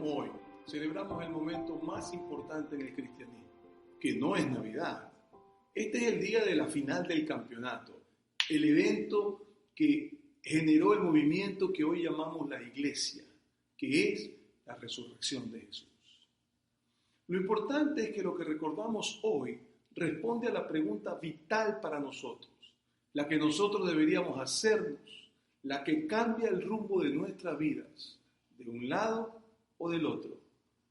como hoy celebramos el momento más importante en el cristianismo, que no es Navidad. Este es el día de la final del campeonato, el evento que generó el movimiento que hoy llamamos la Iglesia, que es la resurrección de Jesús. Lo importante es que lo que recordamos hoy responde a la pregunta vital para nosotros, la que nosotros deberíamos hacernos, la que cambia el rumbo de nuestras vidas, de un lado o del otro,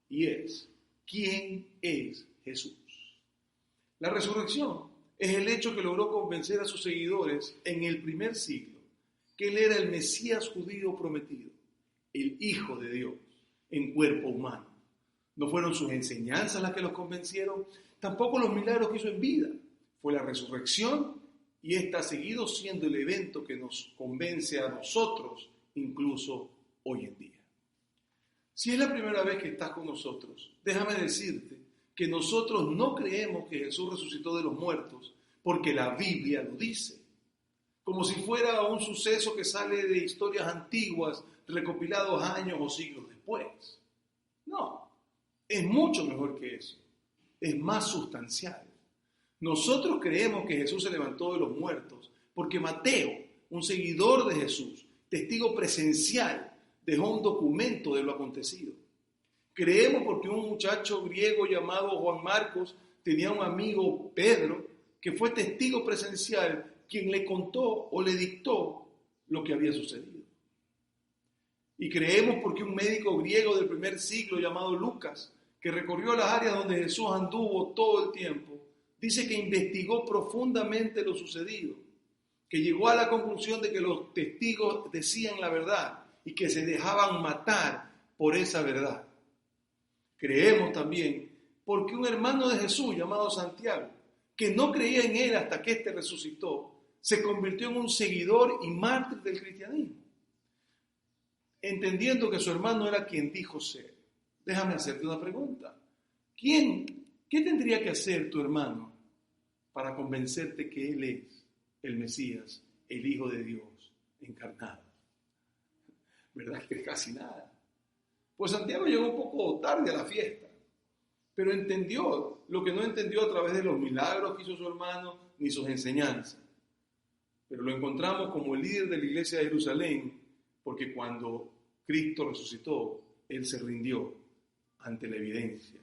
y es: ¿quién es Jesús? La resurrección es el hecho que logró convencer a sus seguidores en el primer siglo que Él era el Mesías judío prometido, el Hijo de Dios en cuerpo humano. No fueron sus enseñanzas las que los convencieron, tampoco los milagros que hizo en vida. Fue la resurrección, y esta ha seguido siendo el evento que nos convence a nosotros, incluso hoy en día. Si es la primera vez que estás con nosotros, déjame decirte que nosotros no creemos que Jesús resucitó de los muertos porque la Biblia lo dice, como si fuera un suceso que sale de historias antiguas recopilados años o siglos después. No, es mucho mejor que eso, es más sustancial. Nosotros creemos que Jesús se levantó de los muertos porque Mateo, un seguidor de Jesús, testigo presencial, dejó un documento de lo acontecido. Creemos porque un muchacho griego llamado Juan Marcos tenía un amigo, Pedro, que fue testigo presencial, quien le contó o le dictó lo que había sucedido. Y creemos porque un médico griego del primer siglo llamado Lucas, que recorrió las áreas donde Jesús anduvo todo el tiempo, dice que investigó profundamente lo sucedido, que llegó a la conclusión de que los testigos decían la verdad y que se dejaban matar por esa verdad. Creemos también porque un hermano de Jesús llamado Santiago, que no creía en él hasta que éste resucitó, se convirtió en un seguidor y mártir del cristianismo, entendiendo que su hermano era quien dijo ser. Déjame hacerte una pregunta. ¿Qué tendría que hacer tu hermano para convencerte que él es el Mesías, el Hijo de Dios encarnado? ¿Verdad que casi nada? Pues Santiago llegó un poco tarde a la fiesta, pero entendió lo que no entendió a través de los milagros que hizo su hermano ni sus enseñanzas. Pero lo encontramos como el líder de la iglesia de Jerusalén, porque cuando Cristo resucitó, él se rindió ante la evidencia.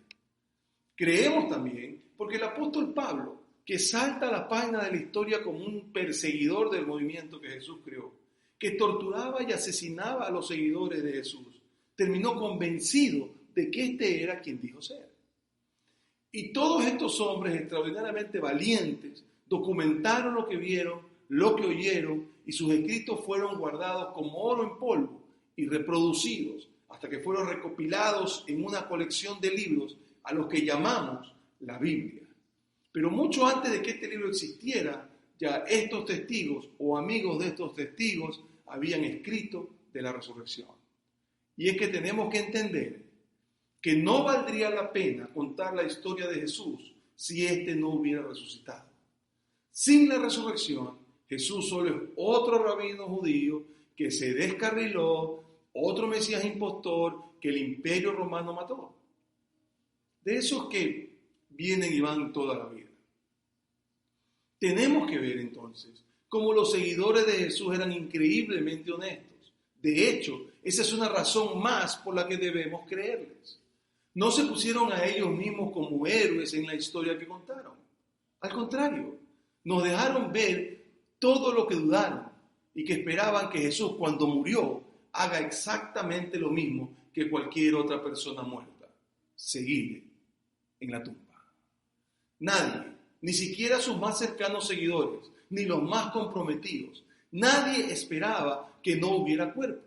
Creemos también porque el apóstol Pablo, que salta a la página de la historia como un perseguidor del movimiento que Jesús creó, que torturaba y asesinaba a los seguidores de Jesús, terminó convencido de que este era quien dijo ser. Y todos estos hombres extraordinariamente valientes documentaron lo que vieron, lo que oyeron, y sus escritos fueron guardados como oro en polvo y reproducidos hasta que fueron recopilados en una colección de libros a los que llamamos la Biblia. Pero mucho antes de que este libro existiera, ya estos testigos o amigos de estos testigos habían escrito de la resurrección. Y es que tenemos que entender que no valdría la pena contar la historia de Jesús si éste no hubiera resucitado. Sin la resurrección, Jesús solo es otro rabino judío que se descarriló, otro Mesías impostor que el imperio romano mató. De esos que vienen y van toda la vida. Tenemos que ver entonces cómo los seguidores de Jesús eran increíblemente honestos. De hecho, esa es una razón más por la que debemos creerles. No se pusieron a ellos mismos como héroes en la historia que contaron. Al contrario, nos dejaron ver todo lo que dudaron y que esperaban que Jesús, cuando murió, haga exactamente lo mismo que cualquier otra persona muerta: seguirle en la tumba. Nadie, ni siquiera sus más cercanos seguidores, ni los más comprometidos, nadie esperaba que no hubiera cuerpo.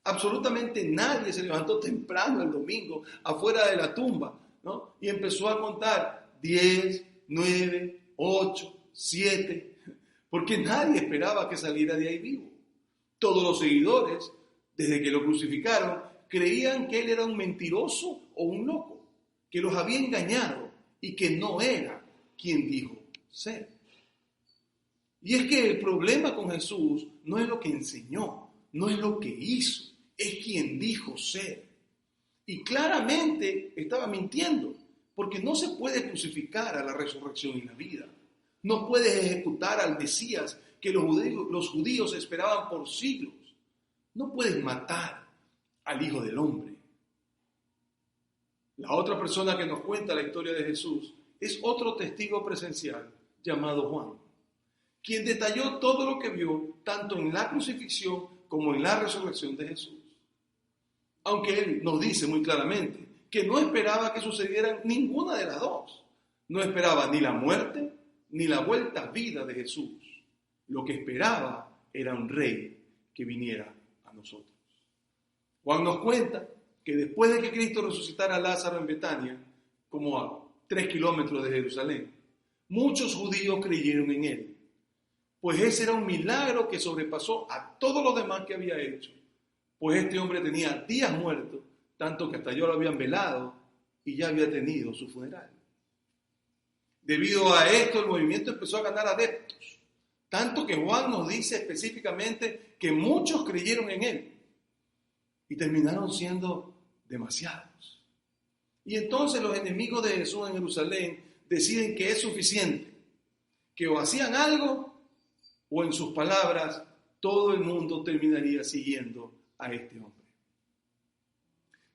Absolutamente nadie se levantó temprano el domingo afuera de la tumba, ¿no? Y empezó a contar 10, 9, 8, 7, porque nadie esperaba que saliera de ahí vivo. Todos los seguidores, desde que lo crucificaron, creían que él era un mentiroso o un loco, que los había engañado y que no era quien dijo ser. Y es que el problema con Jesús no es lo que enseñó, no es lo que hizo, es quien dijo ser. Y claramente estaba mintiendo, porque no se puede crucificar a la resurrección y la vida. No puedes ejecutar al Mesías que los judíos esperaban por siglos. No puedes matar al Hijo del Hombre. La otra persona que nos cuenta la historia de Jesús es otro testigo presencial llamado Juan, quien detalló todo lo que vio tanto en la crucifixión como en la resurrección de Jesús. Aunque él nos dice muy claramente que no esperaba que sucediera ninguna de las dos. No esperaba ni la muerte ni la vuelta a vida de Jesús. Lo que esperaba era un rey que viniera a nosotros. Juan nos cuenta que después de que Cristo resucitara a Lázaro en Betania, como a 3 kilómetros de Jerusalén, muchos judíos creyeron en él, pues ese era un milagro que sobrepasó a todos los demás que había hecho, pues este hombre tenía días muerto, tanto que hasta yo lo habían velado y ya había tenido su funeral. Debido a esto, el movimiento empezó a ganar adeptos, tanto que Juan nos dice específicamente que muchos creyeron en él y terminaron siendo demasiados. Y entonces los enemigos de Jesús en Jerusalén deciden que es suficiente, que o hacían algo o en sus palabras todo el mundo terminaría siguiendo a este hombre.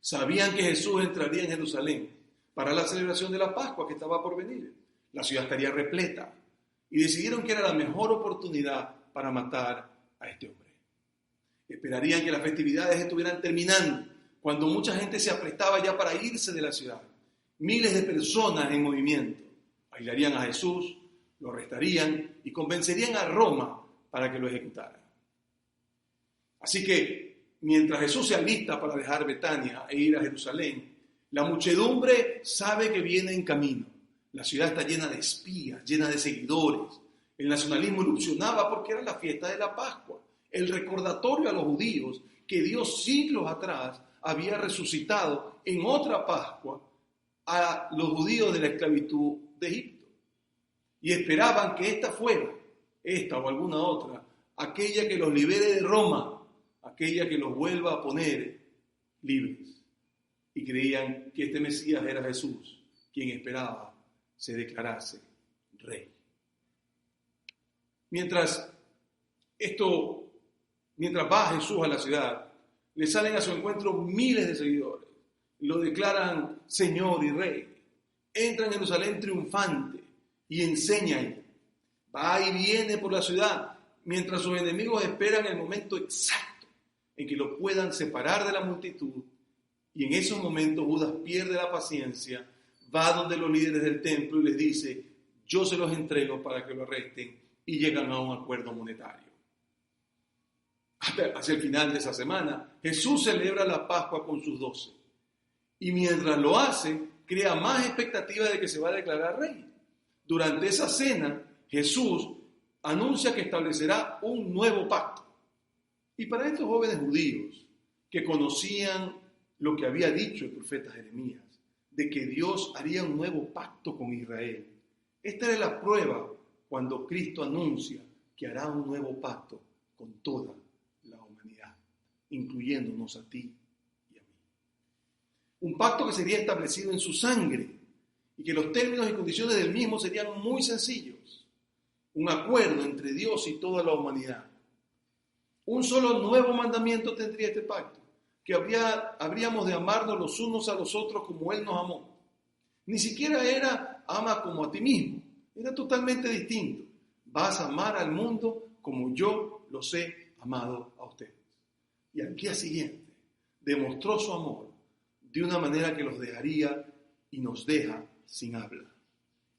Sabían que Jesús entraría en Jerusalén para la celebración de la Pascua que estaba por venir. La ciudad estaría repleta y decidieron que era la mejor oportunidad para matar a este hombre. Esperarían que las festividades estuvieran terminando cuando mucha gente se aprestaba ya para irse de la ciudad. Miles de personas en movimiento bailarían a Jesús, lo arrestarían y convencerían a Roma para que lo ejecutara. Así que mientras Jesús se alista para dejar Betania e ir a Jerusalén, la muchedumbre sabe que viene en camino. La ciudad está llena de espías, llena de seguidores. El nacionalismo erupcionaba porque era la fiesta de la Pascua, el recordatorio a los judíos que Dios siglos atrás había resucitado en otra Pascua a los judíos de la esclavitud de Egipto. Y esperaban que esta fuera, esta o alguna otra, aquella que los libere de Roma, aquella que los vuelva a poner libres. Y creían que este Mesías era Jesús, quien esperaba se declarase rey. Mientras va Jesús a la ciudad, le salen a su encuentro miles de seguidores. Lo declaran Señor y Rey. Entra en Jerusalén triunfante y enseña ahí. Va y viene por la ciudad, mientras sus enemigos esperan el momento exacto en que lo puedan separar de la multitud. Y en esos momentos Judas pierde la paciencia, va donde los líderes del templo y les dice: yo se los entrego para que lo arresten, y llegan a un acuerdo monetario. Hacia el final de esa semana, Jesús celebra la Pascua con sus 12. Y mientras lo hace, crea más expectativa de que se va a declarar rey. Durante esa cena, Jesús anuncia que establecerá un nuevo pacto. Y para estos jóvenes judíos que conocían lo que había dicho el profeta Jeremías, de que Dios haría un nuevo pacto con Israel, esta era la prueba cuando Cristo anuncia que hará un nuevo pacto con toda la humanidad, incluyéndonos a ti y a mí. Un pacto que sería establecido en su sangre y que los términos y condiciones del mismo serían muy sencillos. Un acuerdo entre Dios y toda la humanidad. Un solo nuevo mandamiento tendría este pacto, que habríamos de amarnos los unos a los otros como Él nos amó. Ni siquiera era ama como a ti mismo, era totalmente distinto. Vas a amar al mundo como yo los he amado a ustedes. Y al día siguiente demostró su amor de una manera que los dejaría y nos deja sin habla.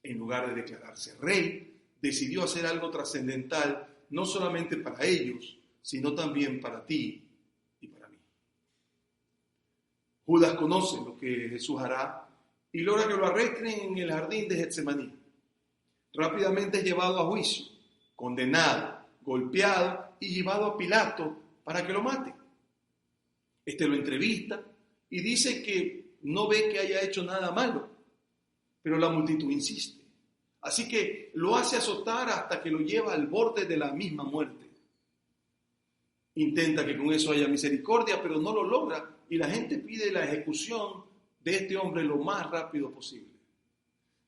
En lugar de declararse rey, decidió hacer algo trascendental, no solamente para ellos, sino también para ti y para mí. Judas conoce lo que Jesús hará y logra que lo arresten en el jardín de Getsemaní. Rápidamente es llevado a juicio, condenado, golpeado y llevado a Pilato para que lo mate. Este lo entrevista y dice que no ve que haya hecho nada malo, pero la multitud insiste. Así que lo hace azotar hasta que lo lleva al borde de la misma muerte. Intenta que con eso haya misericordia, pero no lo logra y la gente pide la ejecución de este hombre lo más rápido posible.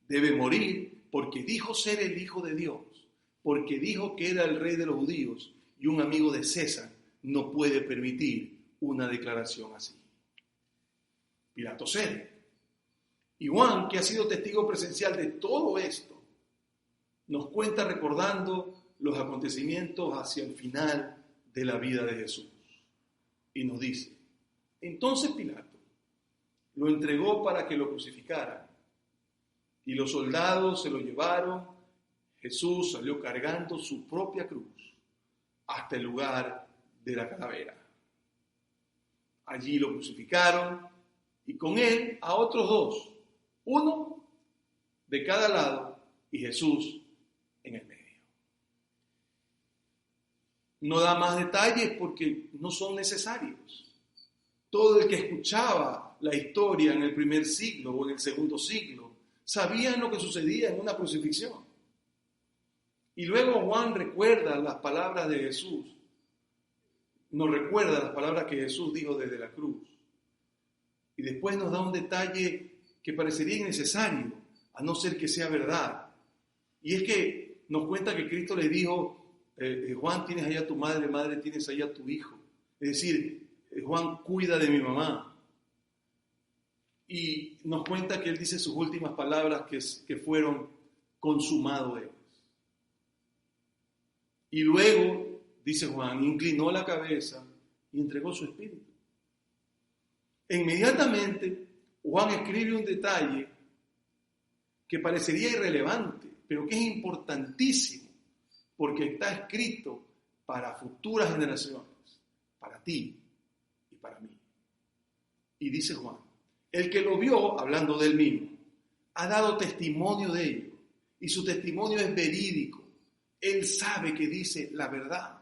Debe morir porque dijo ser el Hijo de Dios, porque dijo que era el rey de los judíos, y un amigo de César no puede permitir una declaración así. Pilato cede. Y Juan, que ha sido testigo presencial de todo esto, nos cuenta recordando los acontecimientos hacia el final de la vida de Jesús. Y nos dice, entonces Pilato lo entregó para que lo crucificaran. Y los soldados se lo llevaron. Jesús salió cargando su propia cruz hasta el lugar de la calavera. Allí lo crucificaron y con él a otros dos, uno de cada lado y Jesús en el medio. No da más detalles porque no son necesarios. Todo el que escuchaba la historia en el primer siglo o en el segundo siglo sabía lo que sucedía en una crucifixión. Y luego Juan recuerda las palabras de Jesús. Nos recuerda las palabras que Jesús dijo desde la cruz. Y después nos da un detalle que parecería innecesario, a no ser que sea verdad. Y es que nos cuenta que Cristo le dijo, Juan, tienes allá a tu madre, madre, tienes allá a tu hijo. Es decir, Juan, cuida de mi mamá. Y nos cuenta que él dice sus últimas palabras que fueron consumado es. Y luego, dice Juan, inclinó la cabeza y entregó su espíritu. E inmediatamente, Juan escribe un detalle que parecería irrelevante, pero que es importantísimo, porque está escrito para futuras generaciones, para ti y para mí. Y dice Juan, el que lo vio, hablando de él mismo, ha dado testimonio de ello, y su testimonio es verídico. Él sabe que dice la verdad.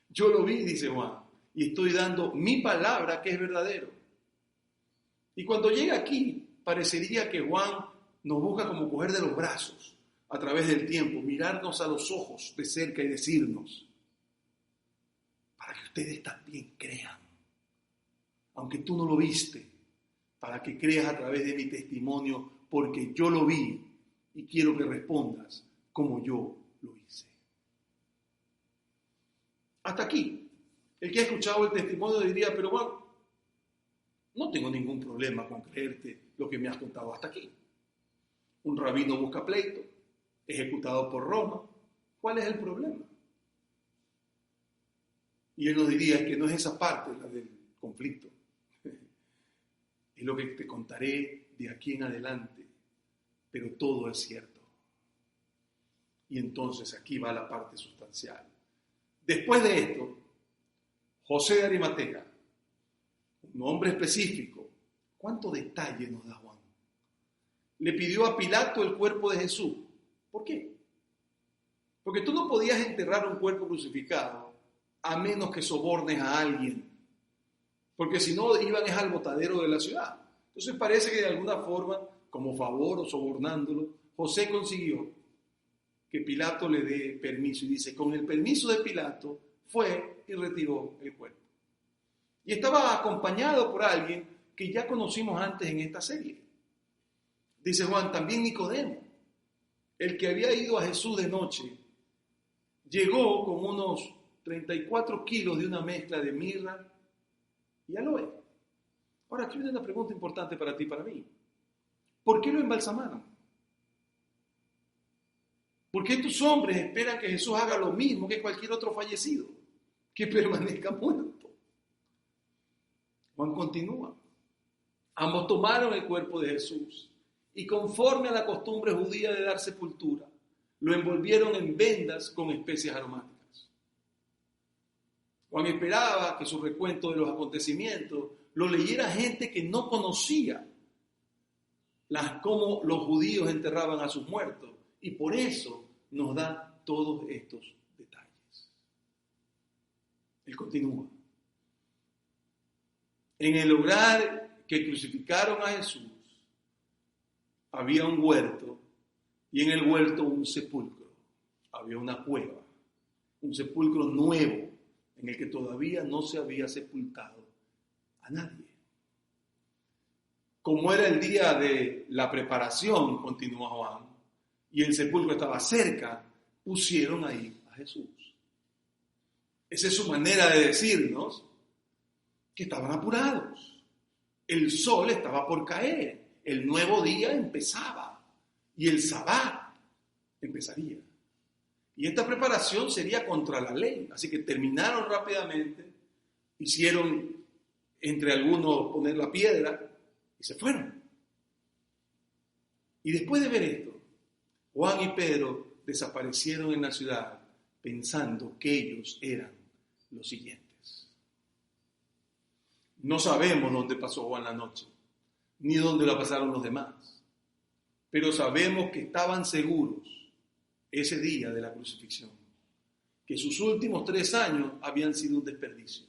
Yo lo vi, dice Juan, y estoy dando mi palabra que es verdadero. Y cuando llega aquí, parecería que Juan nos busca como coger de los brazos a través del tiempo, mirarnos a los ojos de cerca y decirnos, para que ustedes también crean, aunque tú no lo viste, para que creas a través de mi testimonio, porque yo lo vi y quiero que respondas como yo lo hice. Hasta aquí, el que ha escuchado el testimonio diría, pero bueno, no tengo ningún problema con creerte lo que me has contado hasta aquí. Un rabino busca pleito, ejecutado por Roma. ¿Cuál es el problema? Y él nos diría, es que no es esa parte la del conflicto. Es lo que te contaré de aquí en adelante, pero todo es cierto. Y entonces aquí va la parte sustancial. Después de esto, José de Arimatea, un hombre específico, ¿cuánto detalle nos da Juan? Le pidió a Pilato el cuerpo de Jesús. ¿Por qué? Porque tú no podías enterrar un cuerpo crucificado a menos que sobornes a alguien, porque si no iban al botadero de la ciudad. Entonces parece que de alguna forma, como favor o sobornándolo, José consiguió que Pilato le dé permiso, y dice, con el permiso de Pilato fue y retiró el cuerpo. Y estaba acompañado por alguien que ya conocimos antes en esta serie. Dice Juan, también Nicodemo, el que había ido a Jesús de noche, llegó con unos 34 kilos de una mezcla de mirra y aloe. Ahora, aquí viene una pregunta importante para ti y para mí. ¿Por qué lo embalsamaron? ¿Por qué estos hombres esperan que Jesús haga lo mismo que cualquier otro fallecido? Que permanezca muerto. Juan continúa. Ambos tomaron el cuerpo de Jesús y conforme a la costumbre judía de dar sepultura, lo envolvieron en vendas con especias aromáticas. Juan esperaba que su recuento de los acontecimientos lo leyera gente que no conocía cómo los judíos enterraban a sus muertos, y por eso nos da todos estos detalles. Él continúa. En el lugar que crucificaron a Jesús había un huerto, y en el huerto un sepulcro. Había una cueva, un sepulcro nuevo en el que todavía no se había sepultado a a nadie. Como era el día de la preparación, continúa Juan, y el sepulcro estaba cerca, pusieron ahí a Jesús. Esa es su manera de decirnos que estaban apurados. El sol estaba por caer, el nuevo día empezaba y el sabbat empezaría. Y esta preparación sería contra la ley, así que terminaron rápidamente, hicieron entre algunos poner la piedra y se fueron. Y después de ver esto, Juan y Pedro desaparecieron en la ciudad pensando que ellos eran los siguientes. No sabemos dónde pasó Juan la noche, ni dónde la pasaron los demás, pero sabemos que estaban seguros ese día de la crucifixión, que sus últimos 3 años habían sido un desperdicio.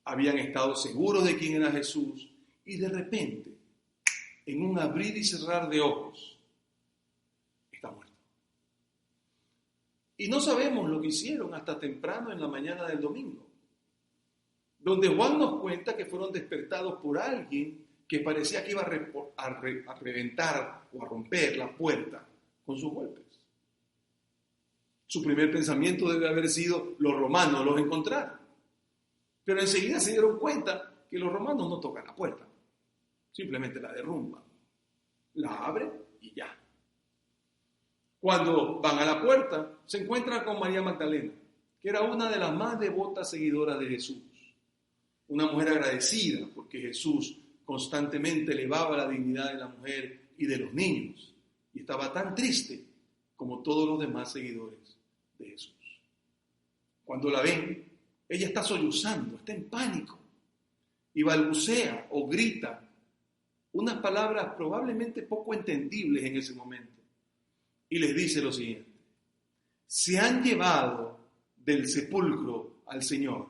Habían estado seguros de quién era Jesús y de repente, en un abrir y cerrar de ojos, está muerto. Y no sabemos lo que hicieron hasta temprano en la mañana del domingo, donde Juan nos cuenta que fueron despertados por alguien que parecía que iba a reventar o a romper la puerta con sus golpes. Su primer pensamiento debe haber sido: los romanos los encontraron. Pero enseguida se dieron cuenta que los romanos no tocan la puerta, simplemente la derrumban, la abren y ya. Cuando van a la puerta, se encuentran con María Magdalena, que era una de las más devotas seguidoras de Jesús. Una mujer agradecida porque Jesús constantemente elevaba la dignidad de la mujer y de los niños. Y estaba tan triste como todos los demás seguidores de Jesús. Cuando la ven, ella está sollozando, está en pánico. Y balbucea o grita unas palabras probablemente poco entendibles en ese momento. Y les dice lo siguiente: se han llevado del sepulcro al Señor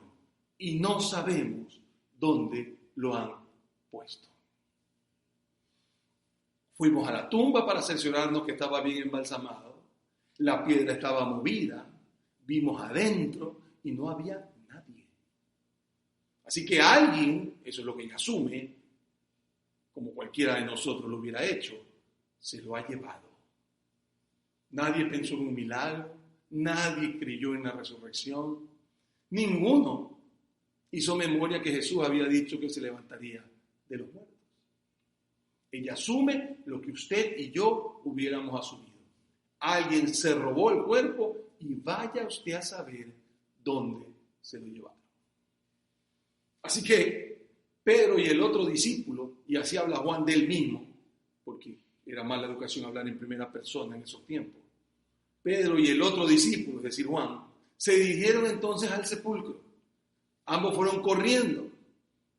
y no sabemos dónde lo han puesto. Fuimos a la tumba para cerciorarnos que estaba bien embalsamado. La piedra estaba movida, vimos adentro y no había nadie. Así que alguien, eso es lo que ella asume, como cualquiera de nosotros lo hubiera hecho, se lo ha llevado. Nadie pensó en un milagro, nadie creyó en la resurrección, ninguno hizo memoria que Jesús había dicho que se levantaría de los muertos. Ella asume lo que usted y yo hubiéramos asumido. Alguien se robó el cuerpo y vaya usted a saber dónde se lo llevaron. Así que Pedro y el otro discípulo, y así habla Juan del mismo, porque era mala educación hablar en primera persona en esos tiempos. Pedro y el otro discípulo, es decir, Juan, se dirigieron entonces al sepulcro. Ambos fueron corriendo,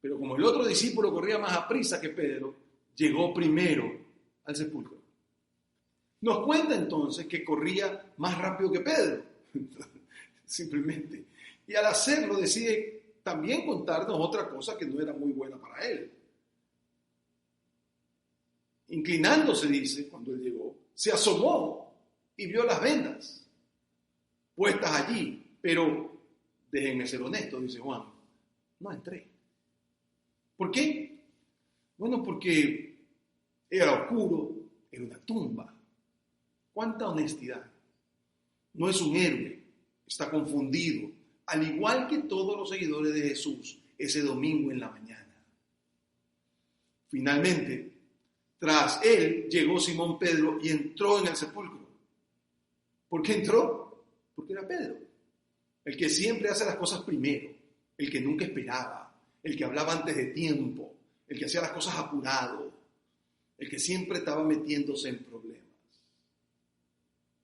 pero como el otro discípulo corría más aprisa que Pedro, llegó primero al sepulcro. Nos cuenta entonces que corría más rápido que Pedro, simplemente. Y al hacerlo decide también contarnos otra cosa que no era muy buena para él. Inclinándose, dice, cuando él llegó, se asomó y vio las vendas puestas allí, pero déjenme ser honesto, dice Juan, no entré. ¿Por qué? Bueno, porque era oscuro, era una tumba. ¿Cuánta honestidad? No es un héroe, está confundido, al igual que todos los seguidores de Jesús ese domingo en la mañana. Finalmente, tras él llegó Simón Pedro y entró en el sepulcro. ¿Por qué entró? Porque era Pedro, el que siempre hace las cosas primero, el que nunca esperaba, el que hablaba antes de tiempo, el que hacía las cosas apurado, el que siempre estaba metiéndose en problemas.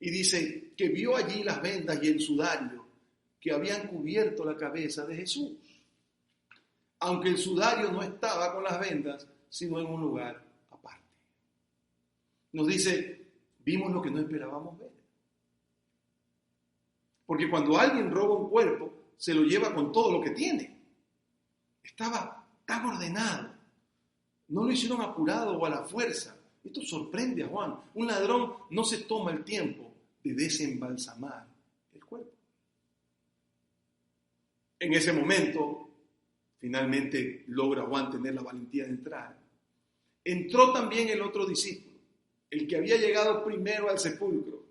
Y dice que vio allí las vendas y el sudario que habían cubierto la cabeza de Jesús. Aunque el sudario no estaba con las vendas, sino en un lugar aparte. Nos dice, vimos lo que no esperábamos ver. Porque cuando alguien roba un cuerpo, se lo lleva con todo lo que tiene. Estaba tan ordenado. No lo hicieron apurado o a la fuerza. Esto sorprende a Juan. Un ladrón no se toma el tiempo de desembalsamar el cuerpo. En ese momento, Finalmente logra Juan tener la valentía de entrar. Entró también el otro discípulo, el que había llegado primero al sepulcro.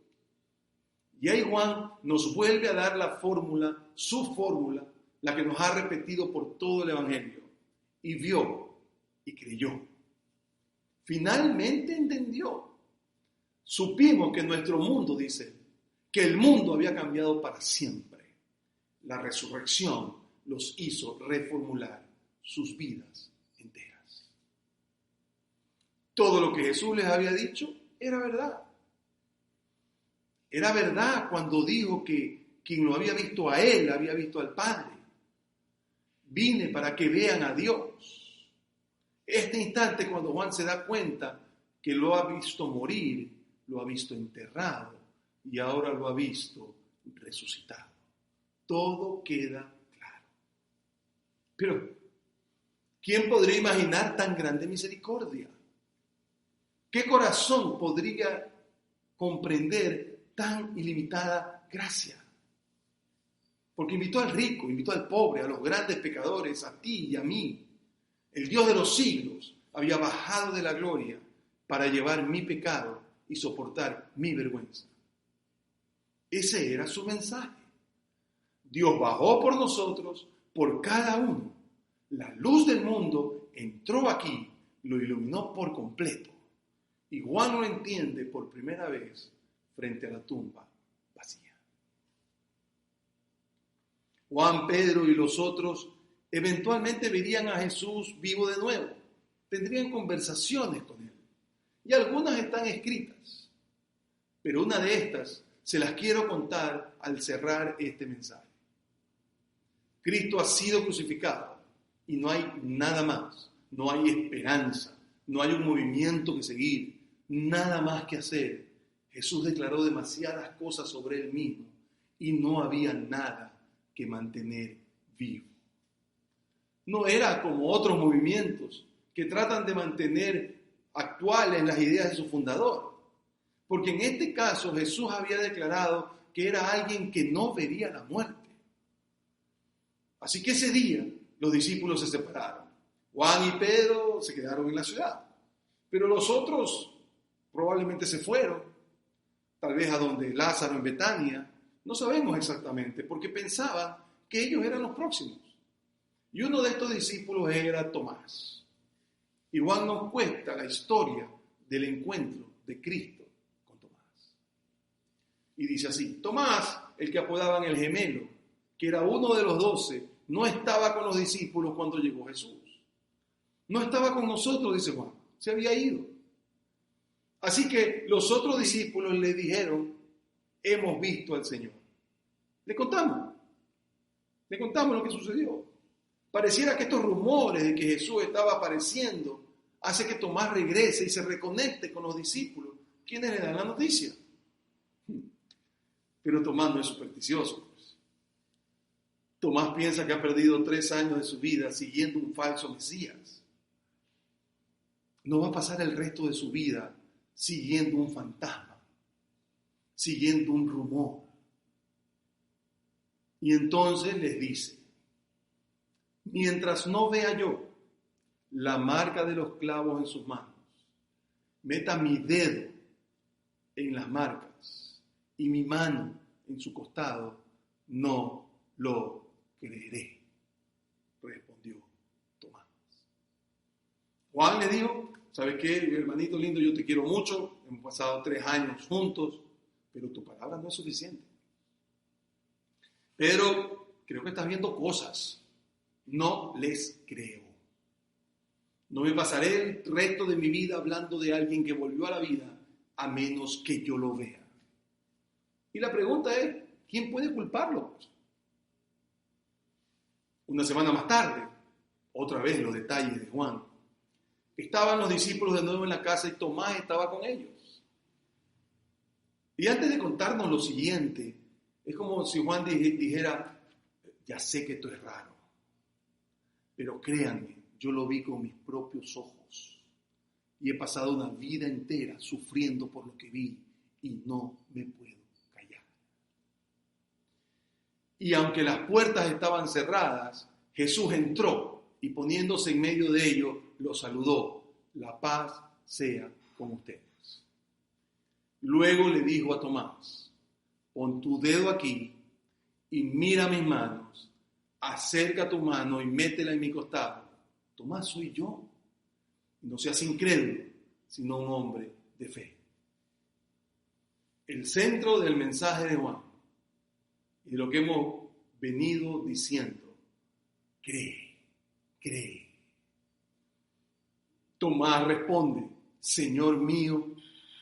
Y ahí Juan nos vuelve a dar la fórmula, su fórmula, la que nos ha repetido por todo el Evangelio. Y vio y creyó. Finalmente entendió. Supimos que nuestro mundo, dice, que el mundo había cambiado para siempre. La resurrección los hizo reformular sus vidas enteras. Todo lo que Jesús les había dicho era verdad. Era verdad cuando dijo que quien lo había visto a él, había visto al Padre. Vine para que vean a Dios. Este instante cuando Juan se da cuenta que lo ha visto morir, lo ha visto enterrado y ahora lo ha visto resucitado. Todo queda claro. Pero, ¿quién podría imaginar tan grande misericordia? ¿Qué corazón podría comprender tan ilimitada gracia? Porque invitó al rico, invitó al pobre, a los grandes pecadores, a ti y a mí. El Dios de los siglos había bajado de la gloria para llevar mi pecado y soportar mi vergüenza. Ese era su mensaje. Dios bajó por nosotros, por cada uno. La luz del mundo entró aquí, lo iluminó por completo. Y Juan lo entiende por primera vez frente a la tumba vacía. Juan, Pedro y los otros eventualmente verían a Jesús vivo de nuevo. Tendrían conversaciones con él. Y algunas están escritas. Pero una de estas se las quiero contar al cerrar este mensaje. Cristo ha sido crucificado y no hay nada más. No hay esperanza. No hay un movimiento que seguir. Nada más que hacer. Jesús declaró demasiadas cosas sobre él mismo y no había nada que mantener vivo. No era como otros movimientos que tratan de mantener actuales las ideas de su fundador. Porque en este caso Jesús había declarado que era alguien que no vería la muerte. Así que ese día los discípulos se separaron. Juan y Pedro se quedaron en la ciudad. Pero los otros probablemente se fueron, tal vez a donde Lázaro en Betania. No sabemos exactamente, porque pensaban que ellos eran los próximos. Y uno de estos discípulos era Tomás. Y Juan nos cuenta la historia del encuentro de Cristo con Tomás. Y dice así: Tomás, el que apodaban el gemelo, que era uno de los 12, no estaba con los discípulos cuando llegó Jesús. No estaba con nosotros, dice Juan, se había ido. Así que los otros discípulos le dijeron: hemos visto al Señor. Le contamos lo que sucedió. Pareciera que estos rumores de que Jesús estaba apareciendo hace que Tomás regrese y se reconecte con los discípulos, quienes le dan la noticia. Pero Tomás no es supersticioso. Pues. Tomás piensa que ha perdido 3 años de su vida siguiendo un falso Mesías. No va a pasar el resto de su vida siguiendo un fantasma, siguiendo un rumor. Y entonces les dice: mientras no vea yo la marca de los clavos en sus manos, meta mi dedo en las marcas y mi mano en su costado, no lo creeré, respondió Tomás. Juan le dijo: ¿sabes qué, hermanito lindo? Yo te quiero mucho, hemos pasado 3 años juntos, pero tu palabra no es suficiente. Pero creo que estás viendo cosas. No les creo. No me pasaré el resto de mi vida hablando de alguien que volvió a la vida a menos que yo lo vea. Y la pregunta es: ¿quién puede culparlo? Una semana más tarde, otra vez los detalles de Juan. Estaban los discípulos de nuevo en la casa y Tomás estaba con ellos. Y antes de contarnos lo siguiente, es como si Juan dijera: ya sé que esto es raro, pero créanme, yo lo vi con mis propios ojos y he pasado una vida entera sufriendo por lo que vi y no me puedo callar. Y aunque las puertas estaban cerradas, Jesús entró y poniéndose en medio de ellos, los saludó. La paz sea con ustedes. Luego le dijo a Tomás, pon tu dedo aquí y mira mis manos, acerca tu mano y métela en mi costado. Tomás, soy yo. No seas incrédulo, sino un hombre de fe. El centro del mensaje de Juan y de lo que hemos venido diciendo, cree, cree. Tomás responde, Señor mío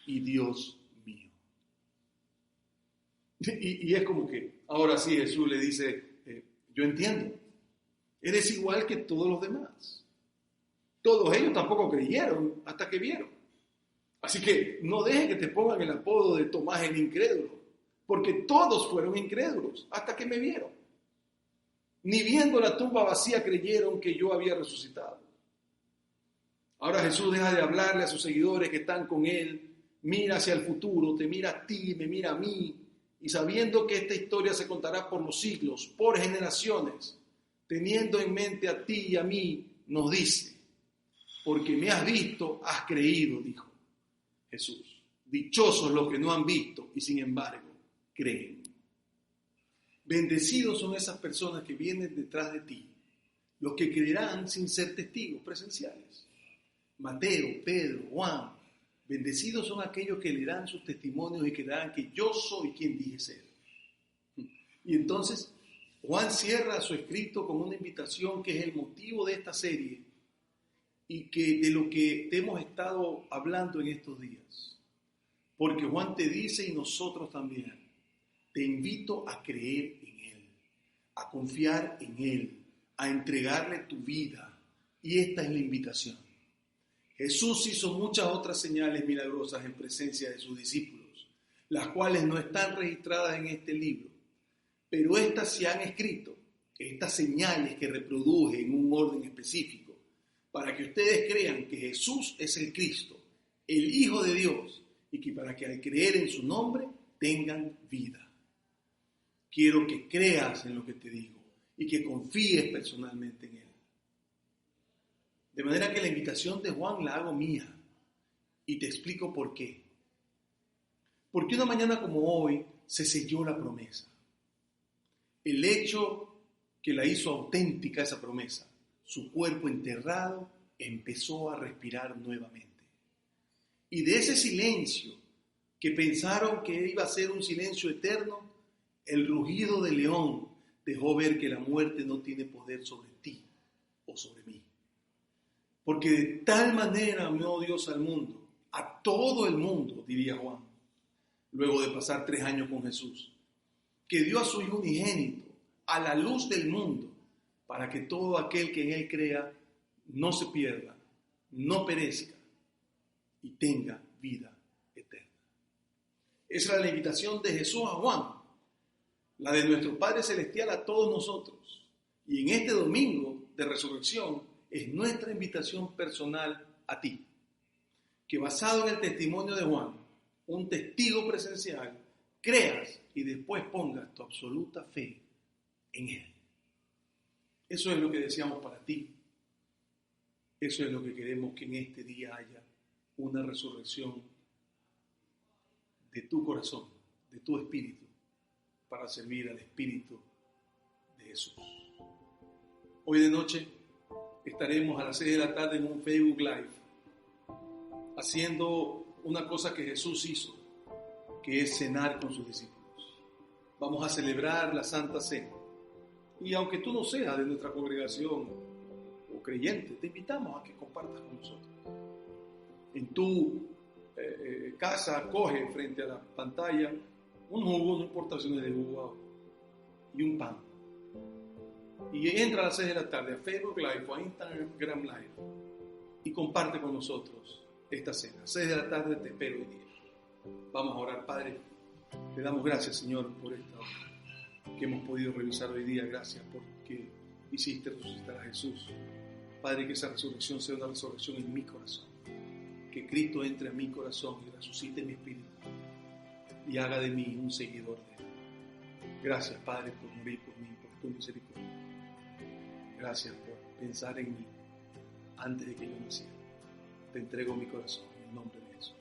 y Dios mío. Y es como que, ahora sí Jesús le dice, yo entiendo, eres igual que todos los demás. Todos ellos tampoco creyeron hasta que vieron. Así que no dejes que te pongan el apodo de Tomás el incrédulo, porque todos fueron incrédulos hasta que me vieron. Ni viendo la tumba vacía creyeron que yo había resucitado. Ahora Jesús deja de hablarle a sus seguidores que están con él, mira hacia el futuro, te mira a ti, me mira a mí, y sabiendo que esta historia se contará por los siglos, por generaciones, teniendo en mente a ti y a mí, nos dice, porque me has visto, has creído, dijo Jesús. Dichosos los que no han visto y sin embargo creen. Bendecidos son esas personas que vienen detrás de ti, los que creerán sin ser testigos presenciales. Mateo, Pedro, Juan, bendecidos son aquellos que leerán sus testimonios y creerán que yo soy quien dije ser. Y entonces Juan cierra su escrito con una invitación que es el motivo de esta serie y que de lo que te hemos estado hablando en estos días. Porque Juan te dice, y nosotros también, te invito a creer en Él, a confiar en Él, a entregarle tu vida. Y esta es la invitación. Jesús hizo muchas otras señales milagrosas en presencia de sus discípulos, las cuales no están registradas en este libro, pero estas se han escrito, estas señales que reproduje en un orden específico, para que ustedes crean que Jesús es el Cristo, el Hijo de Dios, y que para que al creer en su nombre tengan vida. Quiero que creas en lo que te digo y que confíes personalmente en Él. De manera que la invitación de Juan la hago mía y te explico por qué. Porque una mañana como hoy se selló la promesa. El hecho que la hizo auténtica esa promesa, su cuerpo enterrado empezó a respirar nuevamente. Y de ese silencio que pensaron que iba a ser un silencio eterno, el rugido del león dejó ver que la muerte no tiene poder sobre ti o sobre mí. Porque de tal manera amó Dios al mundo, a todo el mundo, diría Juan, luego de pasar 3 años con Jesús, que dio a su Hijo unigénito, a la luz del mundo, para que todo aquel que en Él crea no se pierda, no perezca y tenga vida eterna. Esa era la invitación de Jesús a Juan, la de nuestro Padre Celestial a todos nosotros. Y en este domingo de resurrección es nuestra invitación personal a ti, que basado en el testimonio de Juan, un testigo presencial, creas y después pongas tu absoluta fe en Él. Eso es lo que deseamos para ti. Eso es lo que queremos que en este día haya una resurrección de tu corazón, de tu espíritu, para servir al Espíritu de Jesús. Hoy de noche estaremos a las 6 de la tarde en un Facebook Live haciendo una cosa que Jesús hizo, que es cenar con sus discípulos. Vamos a celebrar la Santa Cena. Y aunque tú no seas de nuestra congregación o creyente, te invitamos a que compartas con nosotros. En tu casa, coge frente a la pantalla un jugo, no importa si no es de jugo, y un pan. Y entra a las 6 de la tarde a Facebook Live o a Instagram Live y comparte con nosotros esta cena. A 6 de la tarde te espero hoy día. Vamos a orar. Padre, te damos gracias, Señor, por esta hora que hemos podido revisar hoy día. Gracias porque hiciste resucitar a Jesús. Padre, que esa resurrección sea una resurrección en mi corazón. Que Cristo entre a mi corazón y resucite mi espíritu y haga de mí un seguidor de Él. Gracias, Padre, por morir por mí, por tu misericordia. Gracias por pensar en mí antes de que yo naciera. Te entrego mi corazón en el nombre de Jesús.